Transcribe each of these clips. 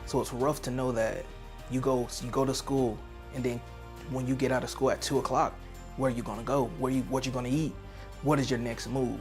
So it's rough to know that you go to school, and then when you get out of school at 2 o'clock, where are you gonna go? What you gonna eat? What is your next move?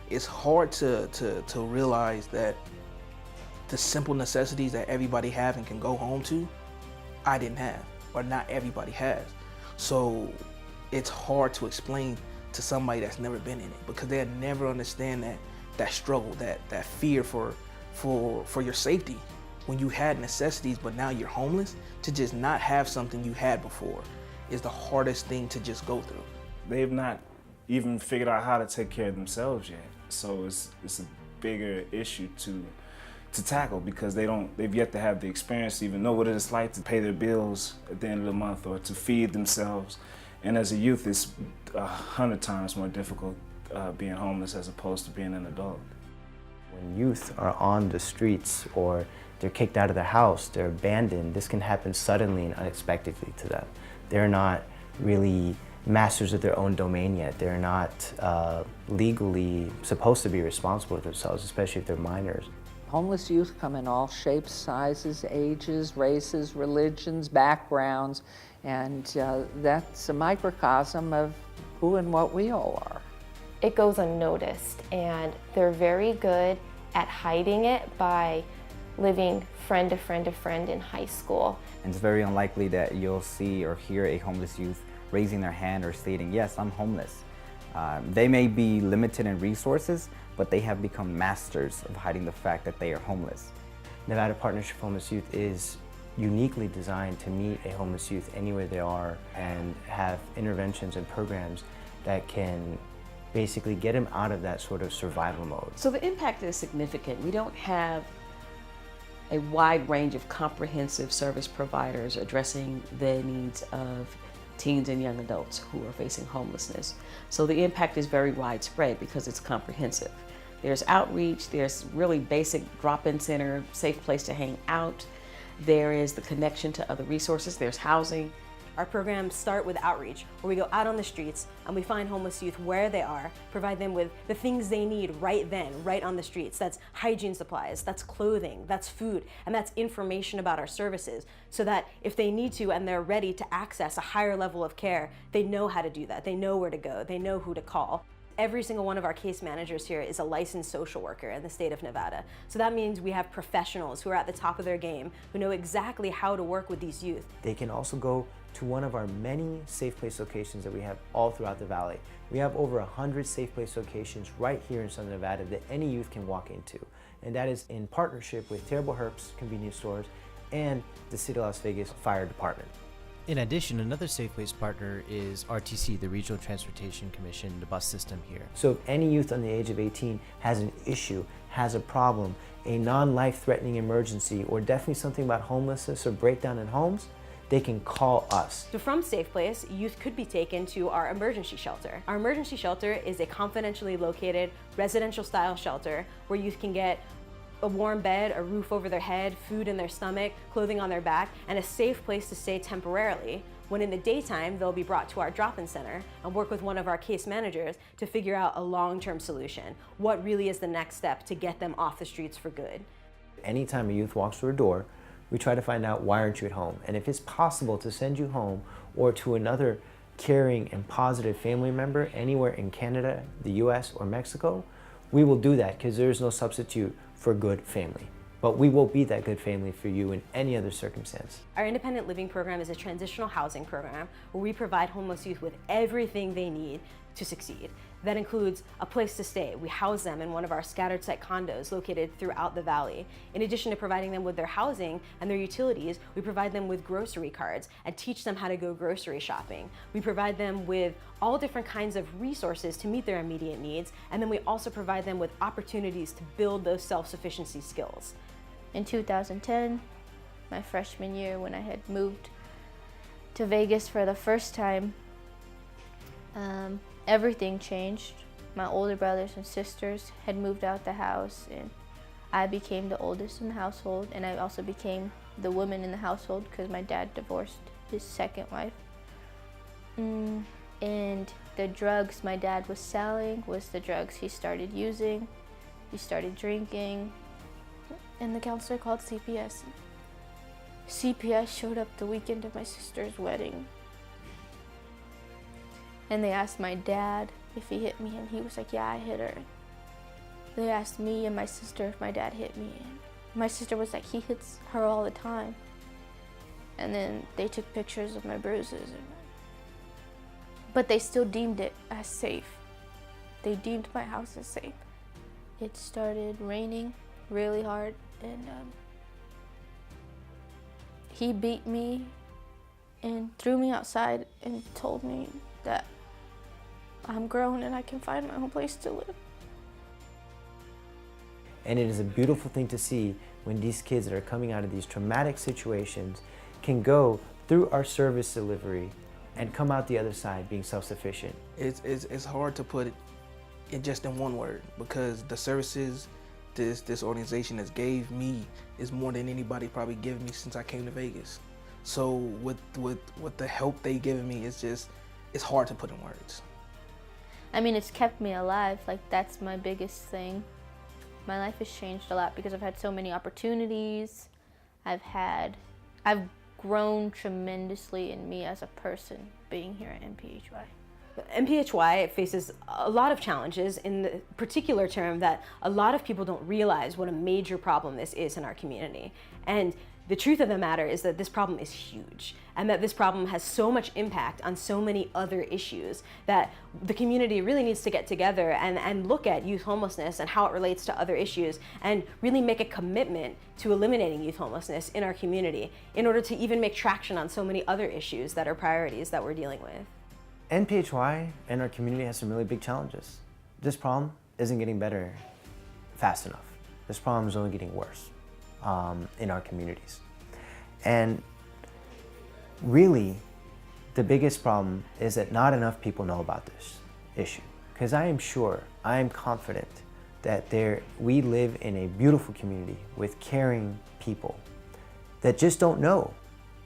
It's hard to realize that the simple necessities that everybody have and can go home to, I didn't have, or not everybody has. So it's hard to explain to somebody that's never been in it, because they'll never understand that struggle, that fear for your safety. When you had necessities, but now you're homeless, to just not have something you had before is the hardest thing to just go through. They've not even figured out how to take care of themselves yet. So it's a bigger issue to tackle, because they've yet to have the experience to even know what it's like to pay their bills at the end of the month or to feed themselves. And as a youth, it's 100 times more difficult being homeless as opposed to being an adult. When youth are on the streets or they're kicked out of their house, they're abandoned, this can happen suddenly and unexpectedly to them. They're not really masters of their own domain yet. They're not legally supposed to be responsible for themselves, especially if they're minors. Homeless youth come in all shapes, sizes, ages, races, religions, backgrounds, and that's a microcosm of who and what we all are. It goes unnoticed, and they're very good at hiding it by living friend to friend to friend in high school. And it's very unlikely that you'll see or hear a homeless youth raising their hand or stating, yes, I'm homeless. They may be limited in resources, but they have become masters of hiding the fact that they are homeless. Nevada Partnership for Homeless Youth is uniquely designed to meet a homeless youth anywhere they are and have interventions and programs that can basically get them out of that sort of survival mode. So the impact is significant. We don't have a wide range of comprehensive service providers addressing the needs of teens and young adults who are facing homelessness. So the impact is very widespread because it's comprehensive. There's outreach, there's really basic drop-in center, safe place to hang out. There is the connection to other resources, there's housing. Our programs start with outreach, where we go out on the streets and we find homeless youth where they are, provide them with the things they need right then, right on the streets. That's hygiene supplies, that's clothing, that's food, and that's information about our services, so that if they need to and they're ready to access a higher level of care, they know how to do that, they know where to go, they know who to call. Every single one of our case managers here is a licensed social worker in the state of Nevada. So that means we have professionals who are at the top of their game, who know exactly how to work with these youth. They can also go to one of our many Safe Place locations that we have all throughout the valley. We have over 100 Safe Place locations right here in Southern Nevada that any youth can walk into. And that is in partnership with Terrible Herps convenience stores and the City of Las Vegas Fire Department. In addition, another Safe Place partner is RTC, the Regional Transportation Commission, the bus system here. So if any youth under the age of 18 has an issue, has a problem, a non-life-threatening emergency, or definitely something about homelessness or breakdown in homes, they can call us. So from Safe Place, youth could be taken to our emergency shelter. Our emergency shelter is a confidentially located residential style shelter where youth can get a warm bed, a roof over their head, food in their stomach, clothing on their back, and a safe place to stay temporarily. When in the daytime, they'll be brought to our drop-in center and work with one of our case managers to figure out a long-term solution. What really is the next step to get them off the streets for good? Anytime a youth walks through a door, we try to find out, why aren't you at home? And if it's possible to send you home or to another caring and positive family member anywhere in Canada, the US, or Mexico, we will do that, because there is no substitute for good family. But we will be that good family for you in any other circumstance. Our independent living program is a transitional housing program where we provide homeless youth with everything they need to succeed. That includes a place to stay. We house them in one of our scattered site condos located throughout the valley. In addition to providing them with their housing and their utilities, we provide them with grocery cards and teach them how to go grocery shopping. We provide them with all different kinds of resources to meet their immediate needs, and then we also provide them with opportunities to build those self-sufficiency skills. In 2010, my freshman year, when I had moved to Vegas for the first time, everything changed. My older brothers and sisters had moved out the house, and I became the oldest in the household, and I also became the woman in the household because my dad divorced his second wife. And the drugs my dad was selling was the drugs he started using. He started drinking, and the counselor called CPS. CPS showed up the weekend of my sister's wedding. And they asked my dad if he hit me, and he was like, yeah, I hit her. They asked me and my sister if my dad hit me, and my sister was like, he hits her all the time. And then they took pictures of my bruises. But they still deemed it as safe. They deemed my house as safe. It started raining really hard, and he beat me and threw me outside and told me that I'm grown and I can find my own place to live. And it is a beautiful thing to see when these kids that are coming out of these traumatic situations can go through our service delivery and come out the other side being self-sufficient. It's hard to put it just in one word, because the services this organization has gave me is more than anybody probably given me since I came to Vegas. So with the help they given me, it's hard to put in words. I mean, it's kept me alive. Like, that's my biggest thing. My life has changed a lot because I've had so many opportunities. I've grown tremendously in me as a person being here at NPHY. NPHY faces a lot of challenges in the particular term that a lot of people don't realize what a major problem this is in our community. And the truth of the matter is that this problem is huge, and that this problem has so much impact on so many other issues that the community really needs to get together and look at youth homelessness and how it relates to other issues, and really make a commitment to eliminating youth homelessness in our community in order to even make traction on so many other issues that are priorities that we're dealing with. NPHY and our community has some really big challenges. This problem isn't getting better fast enough. This problem is only getting worse in our communities. And really, the biggest problem is that not enough people know about this issue. Because I am confident that we live in a beautiful community with caring people that just don't know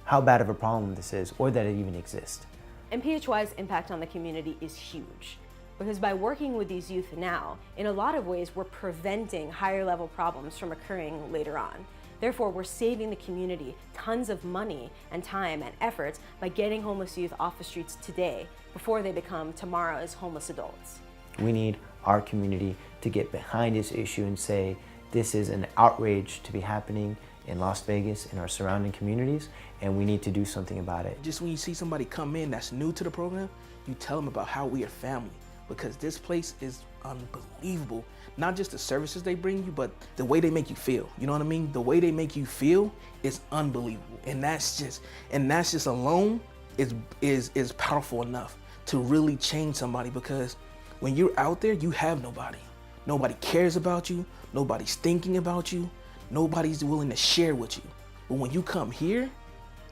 how bad of a problem this is or that it even exists. NPHY's impact on the community is huge, because by working with these youth now, in a lot of ways we're preventing higher level problems from occurring later on. Therefore, we're saving the community tons of money and time and efforts by getting homeless youth off the streets today before they become tomorrow's homeless adults. We need our community to get behind this issue and say, this is an outrage to be happening in Las Vegas and our surrounding communities, and we need to do something about it. Just when you see somebody come in that's new to the program, you tell them about how we are family, because this place is unbelievable. Not just the services they bring you, but the way they make you feel. You know what I mean? The way they make you feel is unbelievable. And that's just alone is powerful enough to really change somebody, because when you're out there, you have nobody. Nobody cares about you. Nobody's thinking about you. Nobody's willing to share with you. But when you come here,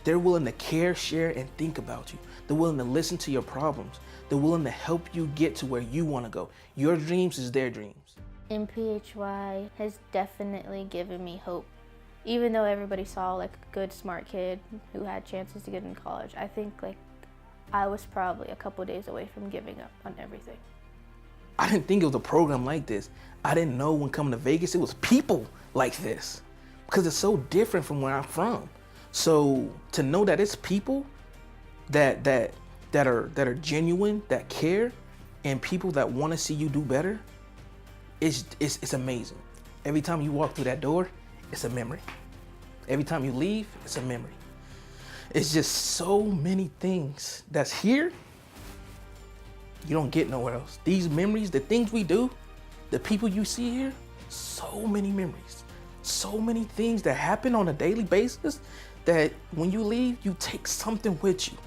they're willing to care, share, and think about you. They're willing to listen to your problems. They're willing to help you get to where you want to go. Your dreams is their dreams. NPHY has definitely given me hope. Even though everybody saw like a good, smart kid who had chances to get into college, I think like I was probably a couple days away from giving up on everything. I didn't think it was a program like this. I didn't know when coming to Vegas it was people like this, because it's so different from where I'm from. So to know that it's people that are genuine, that care, and people that want to see you do better, it's amazing. Every time you walk through that door, it's a memory. Every time you leave, it's a memory. It's just so many things that's here you don't get nowhere else. These memories, the things we do, the people you see here, so many memories, so many things that happen on a daily basis that when you leave, you take something with you.